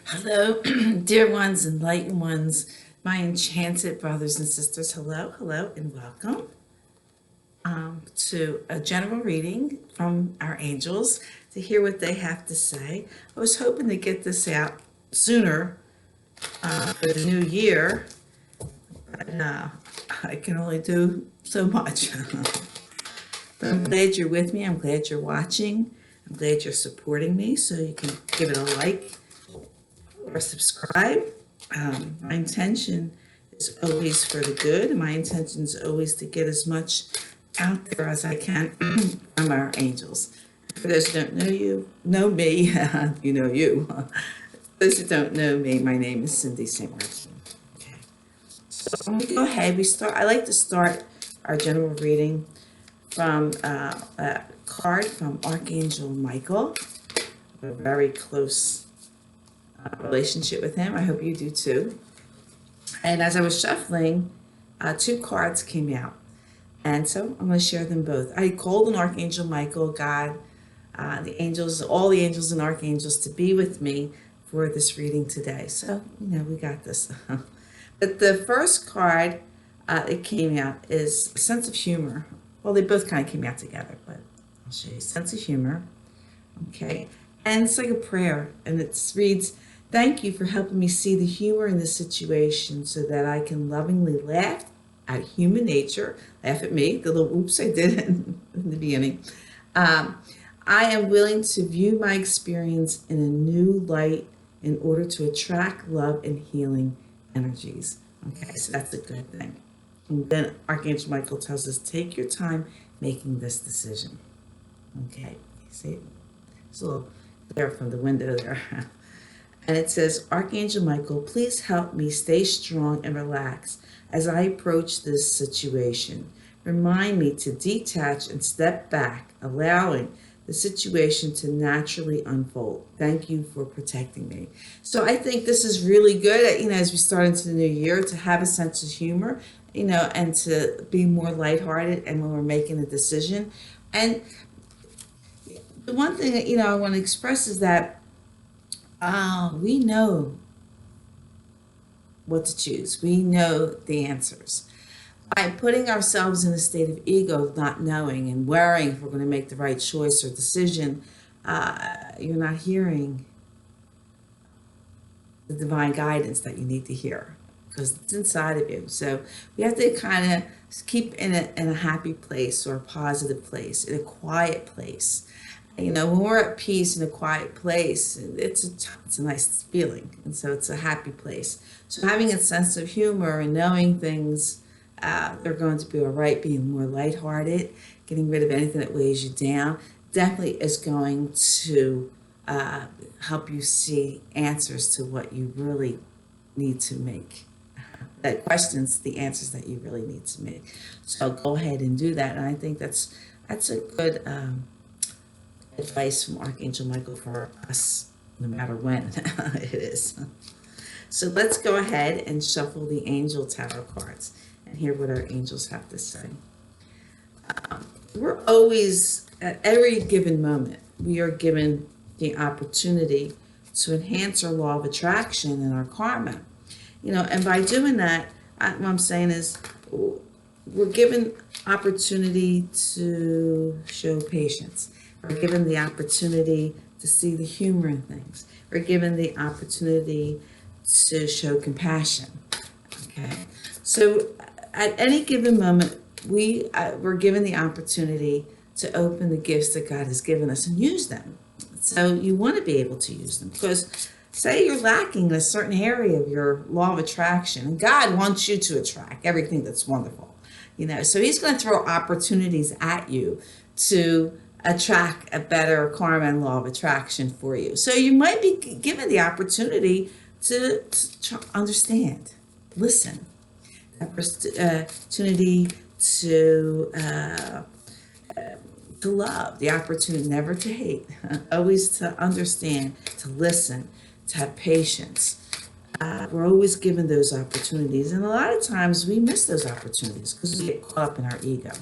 Hello, dear ones, enlightened ones, my enchanted brothers and sisters. Hello, hello, and welcome to a general reading from our angels to hear what they have to say. I was hoping to get this out sooner for the new year, but I can only do so much. But I'm glad you're with me. I'm glad you're watching. I'm glad you're supporting me. So you can give it a like or subscribe. My intention is always for the good. My intention is always to get as much out there as I can from our angels. For those who don't know me, you know you. For those who don't know me, my name is Cindy St. Martine. Okay. So I'm going to go ahead. I like to start our general reading from a card from Archangel Michael. A very close relationship with him. I hope you do too. And as I was shuffling, two cards came out. And so I'm going to share them both. I called on Archangel Michael, God, the angels, all the angels and archangels to be with me for this reading today. So, we got this. But the first card that came out is a sense of humor. Well, they both kind of came out together, but I'll show you sense of humor. Okay. And it's like a prayer. And it reads, "Thank you for helping me see the humor in this situation so that I can lovingly laugh at human nature." Laugh at me, the little oops I did in the beginning. I am willing to view my experience in a new light in order to attract love and healing energies. Okay, so that's a good thing. And then Archangel Michael tells us, take your time making this decision. Okay, you see? It's a little glare from the window there. And it says, Archangel Michael, please help me stay strong and relax as I approach this situation. Remind me to detach and step back, allowing the situation to naturally unfold. Thank you for protecting me. So I think this is really good, as we start into the new year, to have a sense of humor, and to be more lighthearted and when we're making a decision. And the one thing that, I want to express is that we know what to choose. We know the answers. By putting ourselves in a state of ego, of not knowing and worrying if we're going to make the right choice or decision, you're not hearing the divine guidance that you need to hear because it's inside of you. So we have to kind of keep in a happy place or a positive place, in a quiet place. When we're at peace in a quiet place, it's a nice feeling. And so it's a happy place. So having a sense of humor and knowing things, they're going to be all right, being more lighthearted, getting rid of anything that weighs you down, definitely is going to help you see answers to what you really need to make. That questions the answers that you really need to make. So go ahead and do that. And I think that's a good advice from Archangel Michael for us, no matter when it is. So let's go ahead and shuffle the angel tarot cards and hear what our angels have to say. We're always, at every given moment, we are given the opportunity to enhance our law of attraction and our karma. And by doing that, what I'm saying is we're given opportunity to show patience. We're given the opportunity to see the humor in things. We're given the opportunity to show compassion. Okay, so at any given moment, we're given the opportunity to open the gifts that God has given us and use them. So you want to be able to use them because say you're lacking in a certain area of your law of attraction, and God wants you to attract everything that's wonderful. So He's going to throw opportunities at you to attract a better karma and law of attraction for you. So you might be given the opportunity to understand, listen, opportunity to love, the opportunity never to hate, always to understand, to listen, to have patience. We're always given those opportunities, and a lot of times we miss those opportunities because we get caught up in our ego.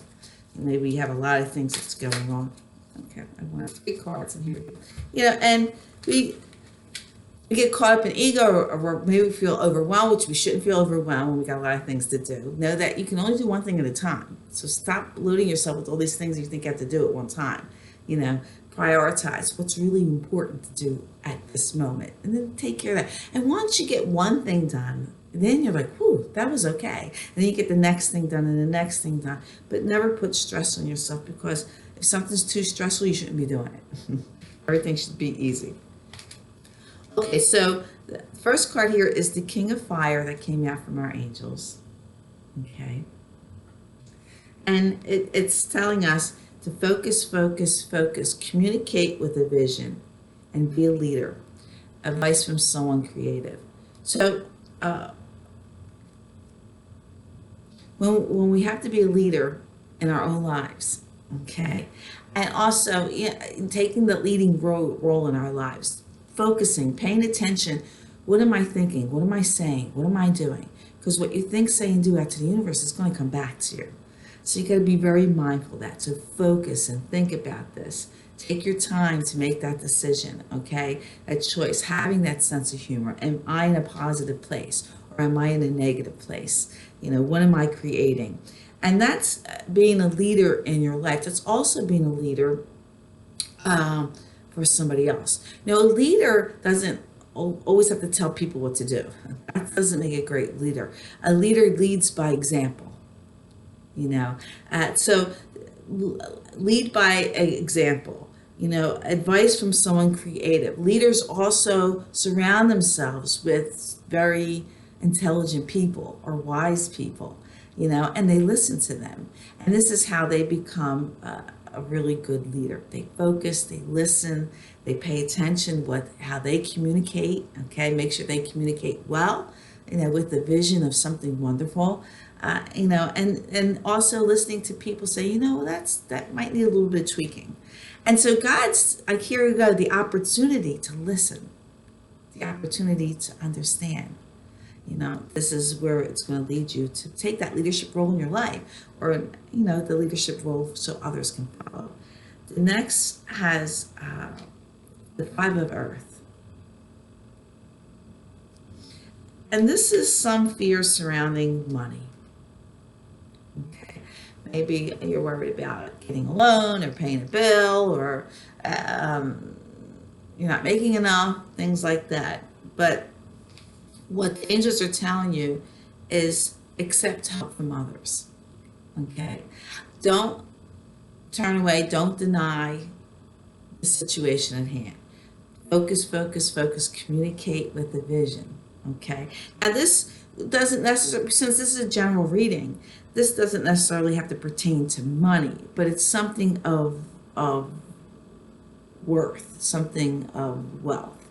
Maybe we have a lot of things that's going on. Okay, I want 3 cards in here. And we We get caught up in ego, or maybe we feel overwhelmed, which we shouldn't feel overwhelmed when we got a lot of things to do. Know that you can only do one thing at a time. So stop loading yourself with all these things you think you have to do at one time. You know, prioritize what's really important to do at this moment, and then take care of that. And once you get one thing done, then you're like, whew, that was okay. And then you get the next thing done and the next thing done. But never put stress on yourself, because if something's too stressful, you shouldn't be doing it. Everything should be easy. Okay, so the first card here is the King of Fire that came out from our angels. Okay. And it's telling us to focus, focus, focus, communicate with a vision, and be a leader. Advice from someone creative. So when we have to be a leader in our own lives, okay, and also taking the leading role in our lives, focusing, paying attention. What am I thinking? What am I saying? What am I doing? Because what you think, say, and do out to the universe is going to come back to you. So you got to be very mindful of that. So focus and think about this. Take your time to make that decision, okay? That choice, having that sense of humor. Am I in a positive place, or am I in a negative place? You know, what am I creating? And that's being a leader in your life. That's also being a leader for somebody else. You know, a leader doesn't always have to tell people what to do. That doesn't make a great leader. A leader leads by example. You know, so lead by example. You know, advice from someone creative. Leaders also surround themselves with very intelligent people or wise people, you know, and they listen to them. And this is how they become a really good leader. They focus, they listen, they pay attention how they communicate, okay? Make sure they communicate well, you know, with the vision of something wonderful. You know, and also listening to people say, you know, that might need a little bit of tweaking. And so here we go, the opportunity to listen, the opportunity to understand. You know, this is where it's going to lead you to take that leadership role in your life, or, you know, the leadership role so others can follow. The next has the Five of Earth. And this is some fear surrounding money. Okay. Maybe you're worried about getting a loan or paying a bill, or you're not making enough, things like that. But what the angels are telling you is accept help from others. Okay? Don't turn away, don't deny the situation at hand. Focus, focus, focus, communicate with the vision. Okay? Now this doesn't necessarily, since this is a general reading, this doesn't necessarily have to pertain to money, but it's something of worth, something of wealth,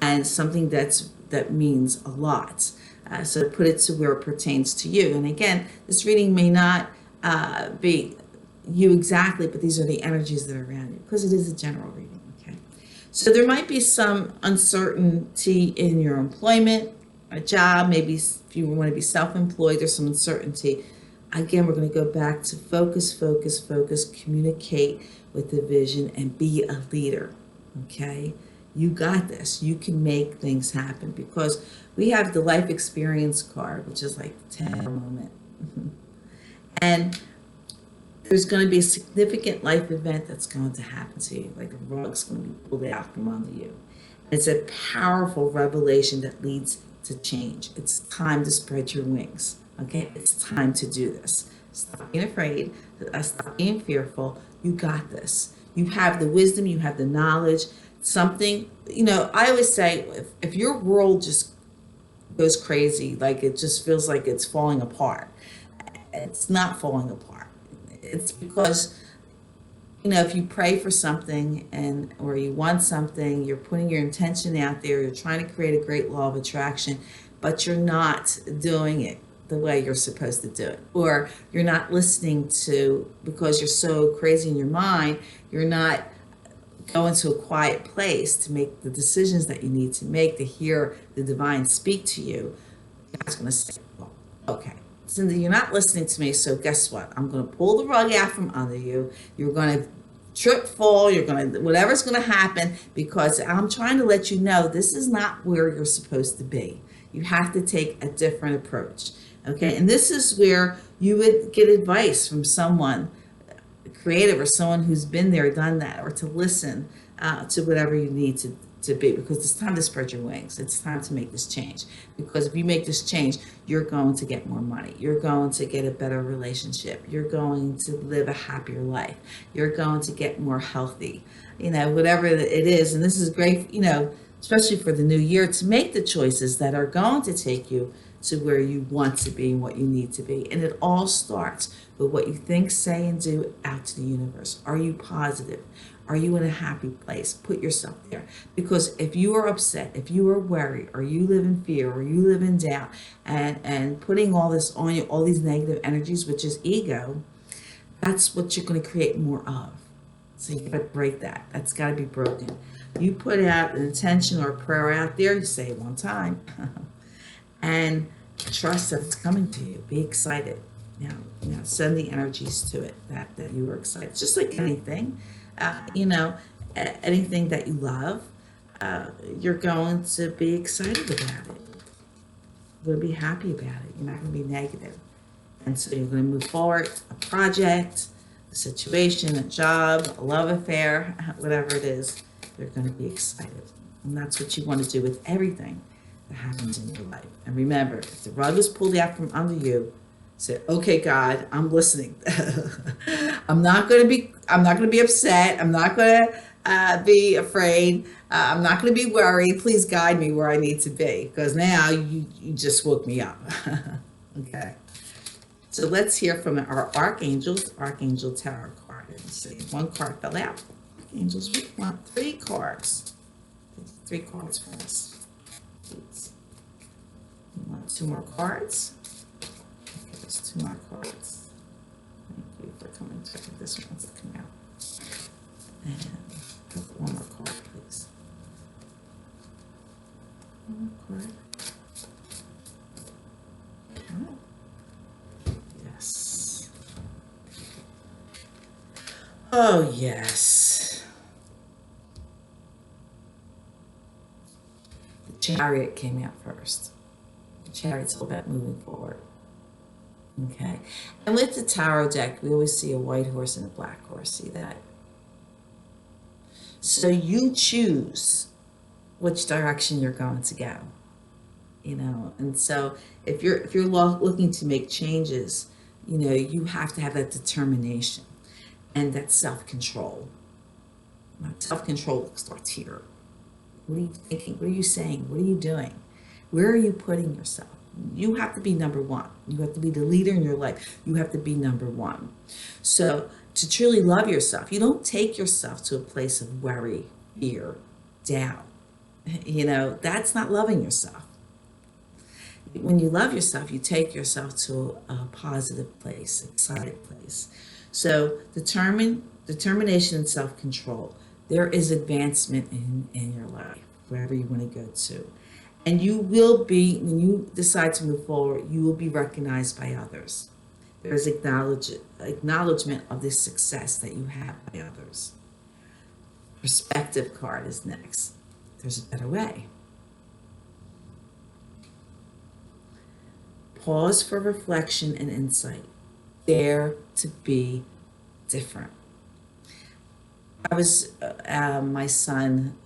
and something that means a lot. So put it to where it pertains to you. And again, this reading may not be you exactly, but these are the energies that are around you, because it is a general reading. Okay, so there might be some uncertainty in your employment, a job. Maybe if you want to be self-employed, there's some uncertainty. Again, we're going to go back to focus, focus, focus, communicate with the vision, and be a leader. Okay, you got this. You can make things happen, because we have the life experience card, which is like the 10 moment. And there's going to be a significant life event that's going to happen to you, like a rug's going to be pulled out from under you. It's a powerful revelation that leads to change. It's time to spread your wings. Okay, it's time to do this. Stop being afraid. Stop being fearful. You got this. You have the wisdom. You have the knowledge. Something, you know, I always say, if your world just goes crazy, like it just feels like it's falling apart, it's not falling apart. It's because, you know, if you pray for something or you want something, you're putting your intention out there, you're trying to create a great law of attraction, but you're not doing it the way you're supposed to do it, or you're not listening to, because you're so crazy in your mind, you're not going to a quiet place to make the decisions that you need to make, to hear the divine speak to you. God's going to say, well, okay, Cindy, you're not listening to me, so guess what? I'm going to pull the rug out from under you. You're going to trip, fall, you're going to, whatever's going to happen, because I'm trying to let you know this is not where you're supposed to be. You have to take a different approach. Okay. And this is where you would get advice from someone creative or someone who's been there, done that, or to listen to whatever you need to be, because it's time to spread your wings. It's time to make this change, because if you make this change, you're going to get more money. You're going to get a better relationship. You're going to live a happier life. You're going to get more healthy, whatever it is. And this is great, especially for the new year, to make the choices that are going to take you to where you want to be and what you need to be. And it all starts with what you think, say, and do out to the universe. Are you positive? Are you in a happy place? Put yourself there. Because if you are upset, if you are worried, or you live in fear, or you live in doubt, and putting all this on you, all these negative energies, which is ego, that's what you're going to create more of. So you got to break that. That's got to be broken. You put out an intention or a prayer out there, you say it one time, and trust that it's coming to you. Be excited. Send the energies to it that you are excited. Just like anything, anything that you love, you're going to be excited about it. You're going to be happy about it. You're not going to be negative. And so you're going to move forward, a project, a situation, a job, a love affair, whatever it is, you're going to be excited. And that's what you want to do with everything that happens in your life. And remember, if the rug is pulled out from under you, say, okay, God, I'm listening. I'm not going to be upset. I'm not going to be afraid. I'm not going to be worried. Please guide me where I need to be, because now you just woke me up. Okay. So let's hear from our archangels, Archangel Tarot card. Let's see, one card fell out. Archangels, we want 3 cards. 3 cards for us. Please. We want 2 more cards. Okay, there's 2 more cards. Thank you for coming to this one's coming out. And 1 more card, please. 1 more card. Okay. Yes. Oh, yes. The Chariot came out first. The Chariot's all about moving forward. Okay. And with the tarot deck, we always see a white horse and a black horse. See that? So you choose which direction you're going to go. And so if you're looking to make changes, you have to have that determination and that self-control. Self-control starts here. What are you thinking? What are you saying? What are you doing? Where are you putting yourself? You have to be number one. You have to be the leader in your life. You have to be number one. So to truly love yourself, you don't take yourself to a place of worry, fear, doubt. That's not loving yourself. When you love yourself, you take yourself to a positive place, excited place. So determination and self-control. There is advancement in your life, wherever you want to go to. And you will be, when you decide to move forward, you will be recognized by others. There's acknowledgement of the success that you have by others. Perspective card is next. There's a better way. Pause for reflection and insight. Dare to be different. My son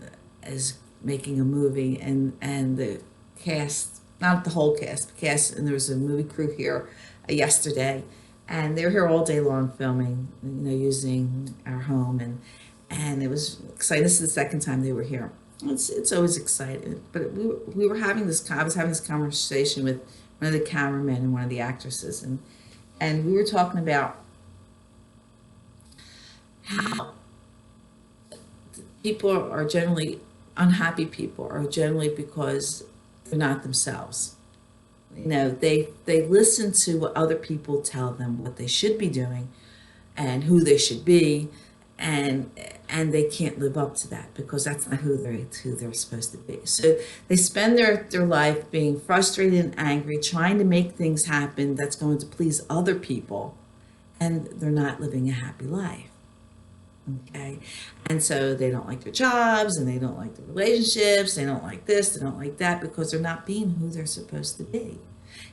is making a movie, and the cast, not the whole cast, and there was a movie crew here yesterday, and they were here all day long filming, using our home, and it was exciting. This is the second time they were here. It's always exciting, but we were having this. I was having this conversation with one of the cameramen and one of the actresses, and we were talking about how people are generally unhappy. People are generally because they're not themselves. They listen to what other people tell them what they should be doing and who they should be, and they can't live up to that because that's not who they're supposed to be. So they spend their life being frustrated and angry, trying to make things happen that's going to please other people, and they're not living a happy life. Okay. And so they don't like their jobs and they don't like their relationships. They don't like this, they don't like that because they're not being who they're supposed to be.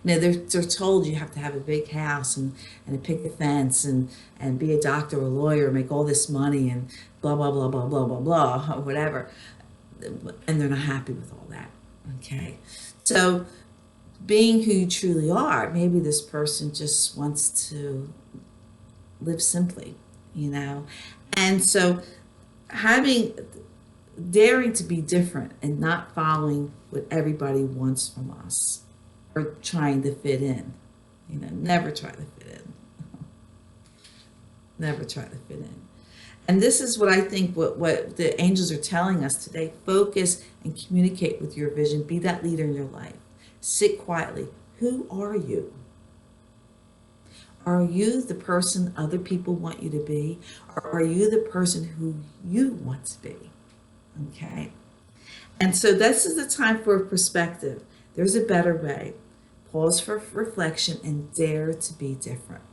They're told you have to have a big house and a picket fence and be a doctor or a lawyer, make all this money and blah, blah, blah, blah, blah, blah, blah, or whatever. And they're not happy with all that. Okay. So being who you truly are, maybe this person just wants to live simply, And so daring to be different and not following what everybody wants from us or trying to fit in. Never try to fit in. Never try to fit in. And this is what I think what the angels are telling us today. Focus and communicate with your vision. Be that leader in your life. Sit quietly. Who are you? Are you the person other people want you to be? Or are you the person who you want to be? Okay. And so this is the time for perspective. There's a better way. Pause for reflection and dare to be different.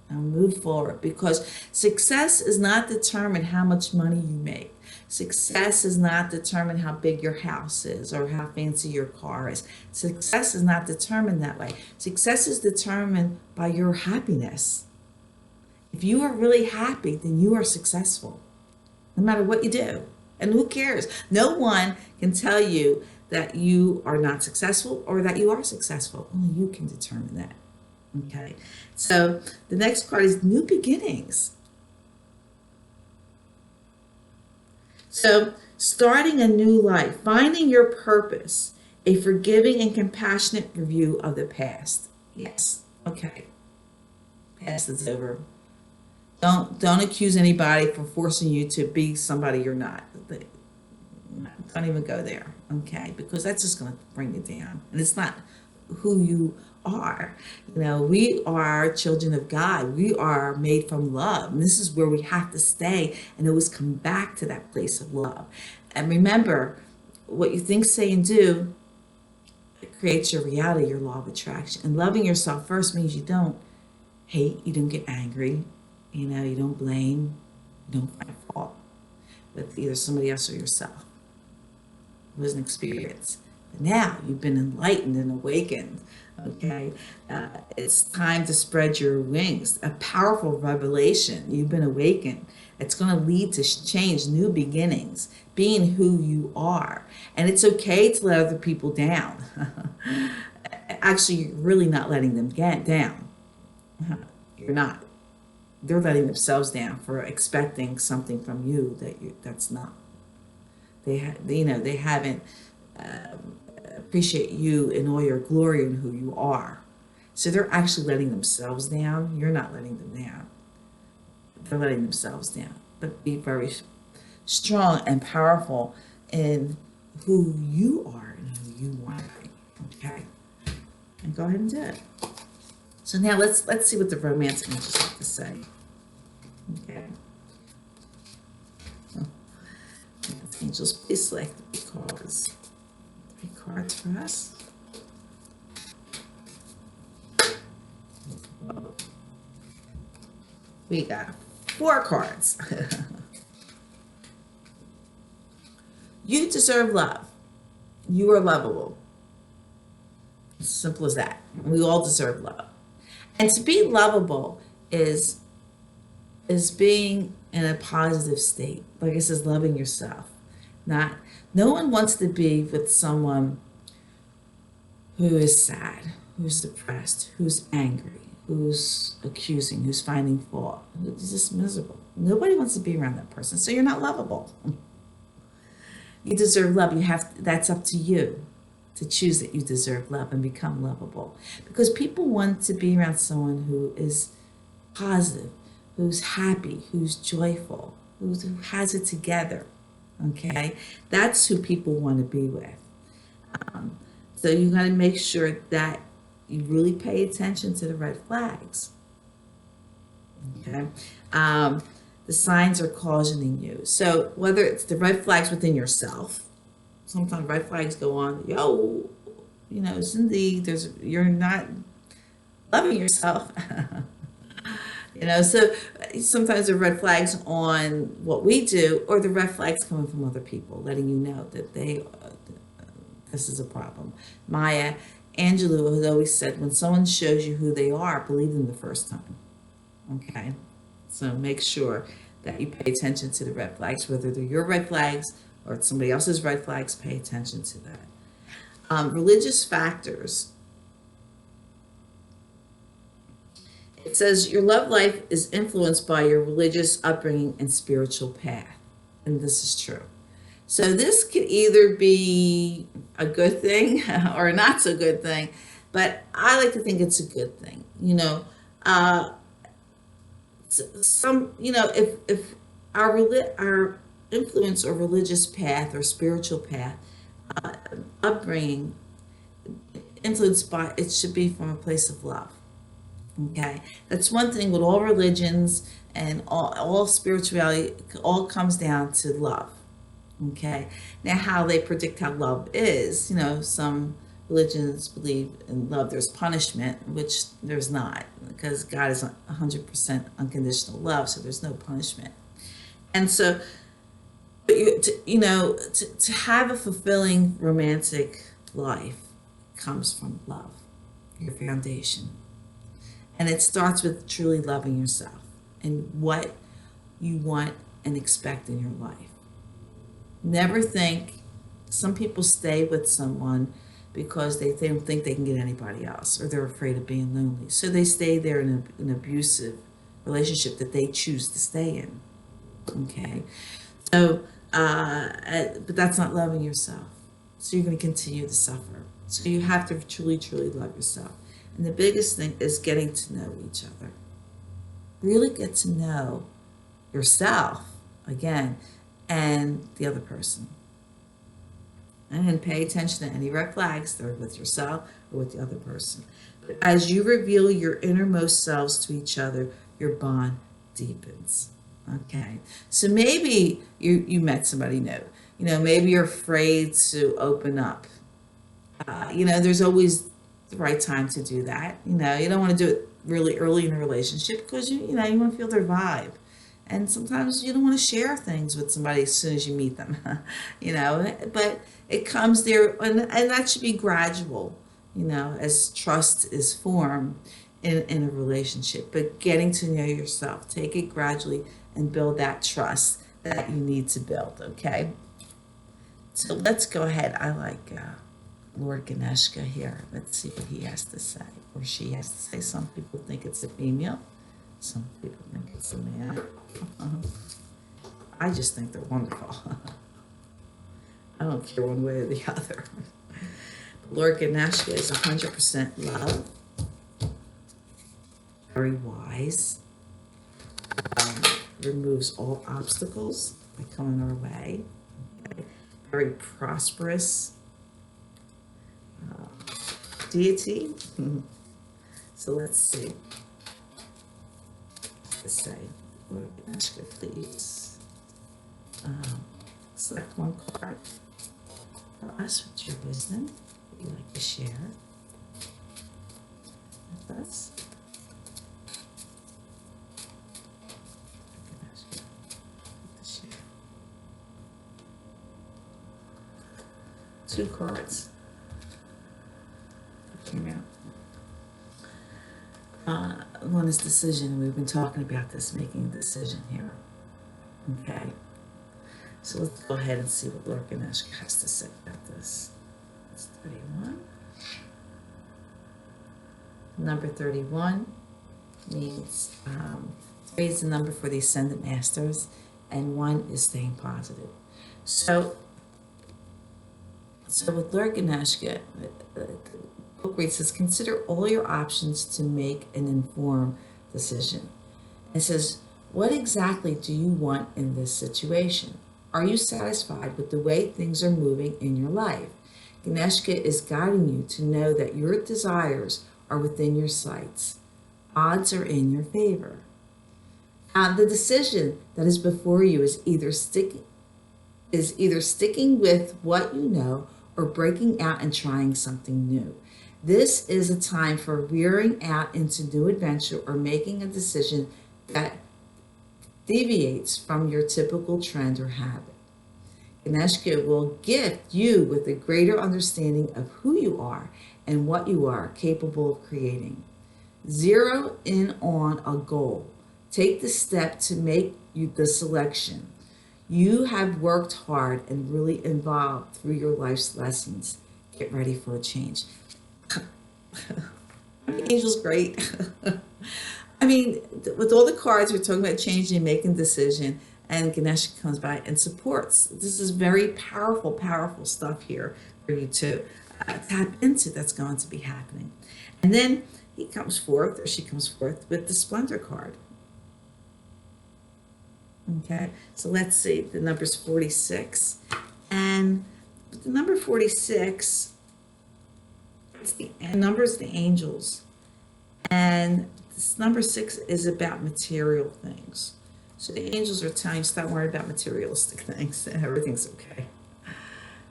Now move forward, because success is not determined how much money you make. Success is not determined how big your house is or how fancy your car is. Success is not determined that way. Success is determined by your happiness. If you are really happy, then you are successful, no matter what you do. And who cares? No one can tell you that you are not successful or that you are successful. Only you can determine that. Okay, so the next card is new beginnings. So starting a new life, finding your purpose, a forgiving and compassionate review of the past. Yes, okay. Past is over. Don't accuse anybody for forcing you to be somebody you're not. Don't even go there, okay? Because that's just going to bring you down. And it's not who you are. We are children of God. We are made from love. And this is where we have to stay and always come back to that place of love. And remember, what you think, say, and do, it creates your reality, your law of attraction. And loving yourself first means you don't hate, you don't get angry, you don't blame, you don't find fault with either somebody else or yourself. It was an experience. But now you've been enlightened and awakened. Okay, it's time to spread your wings. A powerful revelation. You've been awakened. It's going to lead to change, new beginnings, being who you are. And it's okay to let other people down. Actually, you're really not letting them get down. You're not. They're letting themselves down for expecting something from you that's not. They haven't appreciate you in all your glory and who you are. So they're actually letting themselves down. You're not letting them down. They're letting themselves down. But be very strong and powerful in who you are and who you want to be. Okay? And go ahead and do it. So now let's see what the romance angels have to say. Okay. Angels, please select the cards. 3 cards for us. We got 4 cards. You deserve love. You are lovable. As simple as that. We all deserve love. And to be lovable is being in a positive state. Like it says, loving yourself. No one wants to be with someone who is sad, who's depressed, who's angry, who's accusing, who's finding fault, who's just miserable. Nobody wants to be around that person, so you're not lovable. You deserve love. That's up to you to choose that you deserve love and become lovable. Because people want to be around someone who is positive, who's happy, who's joyful, who has it together. Okay, that's who people want to be with. So you got to make sure that you really pay attention to the red flags. Okay, the signs are cautioning you. So whether it's the red flags within yourself, sometimes red flags go on. Cindy, you're not loving yourself. So sometimes the red flags on what we do, or the red flags coming from other people, letting you know that this is a problem. Maya Angelou has always said, when someone shows you who they are, believe them the first time. Okay, so make sure that you pay attention to the red flags, whether they're your red flags or it's somebody else's red flags. Pay attention to that. Religious factors. It says your love life is influenced by your religious upbringing and spiritual path. And this is true. So this could either be a good thing or a not so good thing, but I like to think it's a good thing. If our influence or religious path or spiritual path, upbringing, influenced by, it should be from a place of love. Okay, that's one thing with all religions and all spirituality, all comes down to love. Okay, now how they predict how love is, some religions believe in love there's punishment, which there's not, because God is 100% unconditional love, so there's no punishment. And so, to have a fulfilling romantic life comes from love, your foundation. And it starts with truly loving yourself and what you want and expect in your life. Never think, some people stay with someone because they don't think they can get anybody else, or they're afraid of being lonely. So they stay there in an abusive relationship that they choose to stay in. Okay? So, but that's not loving yourself. So you're going to continue to suffer. So you have to truly, truly love yourself. And the biggest thing is getting to know each other. Really get to know yourself, again, and the other person. And then pay attention to any red flags that are with yourself or with the other person. But as you reveal your innermost selves to each other, your bond deepens. Okay, so maybe you met somebody new. Maybe you're afraid to open up. There's always the right time to do that. You don't want to do it really early in a relationship because you want to feel their vibe. And sometimes you don't want to share things with somebody as soon as you meet them, but it comes there, and that should be gradual, as trust is formed in a relationship. But getting to know yourself, take it gradually and build that trust that you need to build, okay? So let's go ahead. I like Lord Ganeshka here. Let's see what he has to say, or she has to say. Some people think it's a female. Some people think it's a man. I just think they're wonderful. I don't care one way or the other. Lord Ganeshka is 100% love, very wise, removes all obstacles that come in our way, okay. Very prosperous deity. So let's see. Let's say, Lord Ganeshka, please select one card for us. What's your wisdom that you'd like to share with us? Two cards. One is decision. We've been talking about this, making a decision here. Okay. So let's go ahead and see what Lord Ganeshka has to say about this. It's 31. Number 31 means 3 is the number for the Ascendant Masters, and 1 is staying positive. So with Lord Ganeshka, the book reads, says, consider all your options to make an informed decision. It says, what exactly do you want in this situation? Are you satisfied with the way things are moving in your life? Ganeshka is guiding you to know that your desires are within your sights. Odds are in your favor. The decision that is before you is either sticking with what you know or breaking out and trying something new. This is a time for veering out into new adventure or making a decision that deviates from your typical trend or habit. Ganeshka will gift you with a greater understanding of who you are and what you are capable of creating. Zero in on a goal. Take the step to make you the selection. You have worked hard and really evolved through your life's lessons. Get ready for a change. Angel's great. I mean, with all the cards, we're talking about changing, making a decision, and Ganesh comes by and supports. This is very powerful, powerful stuff here for you to tap into that's going to be happening. And then he comes forth, or she comes forth, with the Splendor card. Okay, so let's see, the number's 46. And the number 46, it's the number's the angels. And this number 6 is about material things. So the angels are telling you, stop worrying about materialistic things. Everything's okay.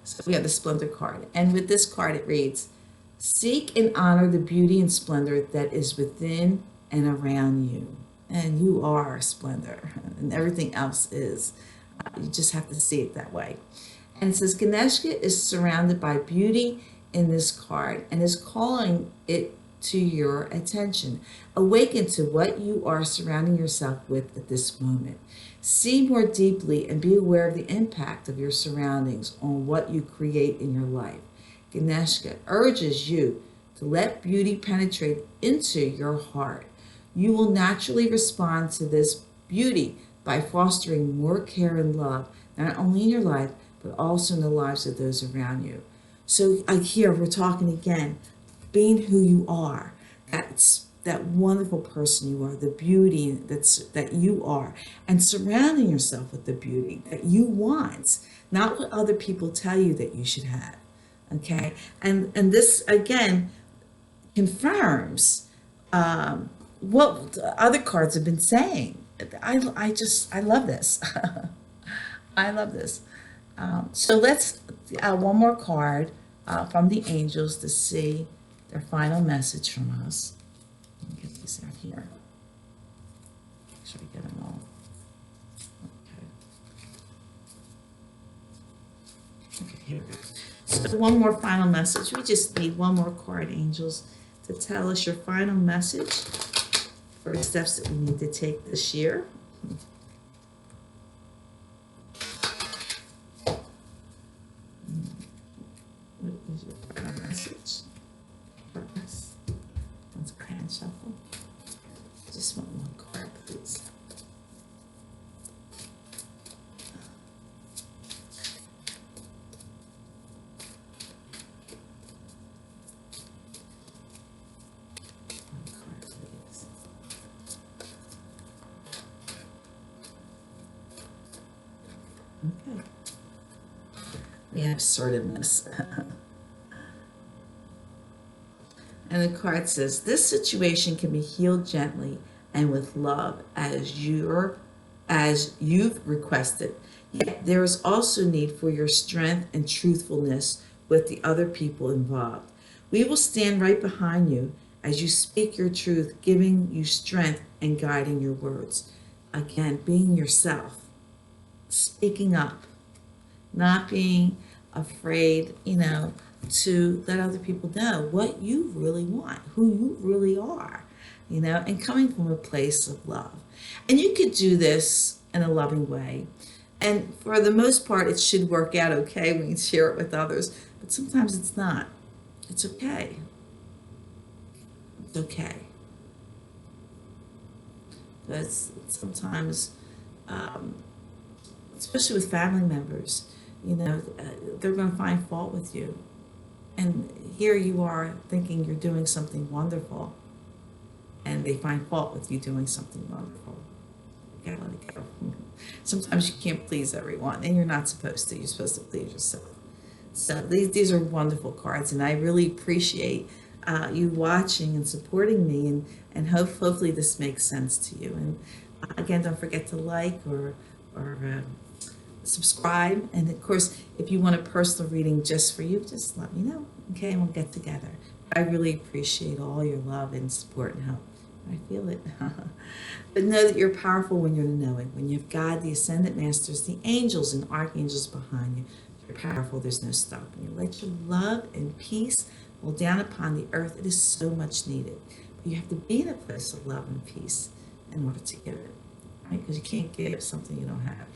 So we have the Splendor card. And with this card, it reads, seek and honor the beauty and splendor that is within and around you. And you are splendor, and everything else is. You just have to see it that way. And it says, Ganeshka is surrounded by beauty in this card and is calling it to your attention. Awaken to what you are surrounding yourself with at this moment. See more deeply and be aware of the impact of your surroundings on what you create in your life. Ganeshka urges you to let beauty penetrate into your heart. You will naturally respond to this beauty by fostering more care and love, not only in your life, but also in the lives of those around you. So here we're talking again, being who you are. That's that wonderful person you are, the beauty that you are, and surrounding yourself with the beauty that you want, not what other people tell you that you should have. Okay, and this again confirms what the other cards have been saying. I love this. I love this. So let's one more card from the angels to see their final message from us. Let me get these out here. Make sure we get them all. Okay, here we go. So one more final message. We just need one more card, angels, to tell us your final message for the steps that we need to take this year. What is your final message for us? Let's go ahead and shuffle. Just want one card, please. Okay. We have assertiveness. And the card says, this situation can be healed gently and with love as you've requested. Yet there is also need for your strength and truthfulness with the other people involved. We will stand right behind you as you speak your truth, giving you strength and guiding your words. Again, being yourself. Speaking up, not being afraid, to let other people know what you really want, who you really are, and coming from a place of love. And you could do this in a loving way. And for the most part, it should work out okay when you share it with others, but sometimes it's not. It's okay. It's okay. But sometimes, especially with family members, they're going to find fault with you. And here you are thinking you're doing something wonderful, and they find fault with you doing something wonderful. You gotta let it go. Sometimes you can't please everyone, and you're not supposed to. You're supposed to please yourself. So these are wonderful cards, and I really appreciate you watching and supporting me, and hopefully this makes sense to you. And again, don't forget to like or subscribe, and of course, if you want a personal reading just for you, just let me know, okay, and we'll get together. I really appreciate all your love and support and help. I feel it. But know that you're powerful when you're knowing. When you have God, the ascended masters, the angels and archangels behind you, you're powerful. There's no stopping you. Let your love and peace roll down upon the earth. It is so much needed. But you have to be in a place of love and peace in order to give it, right? Because you can't give something you don't have.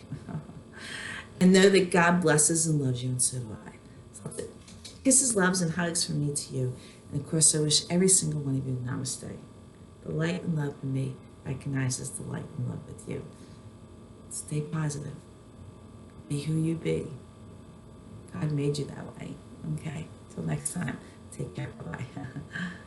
And know that God blesses and loves you, and so do I. So kisses, loves, and hugs from me to you. And of course, I wish every single one of you namaste. The light and love in me recognizes the light and love with you. Stay positive. Be who you be. God made you that way. Okay? Till next time, take care. Bye-bye.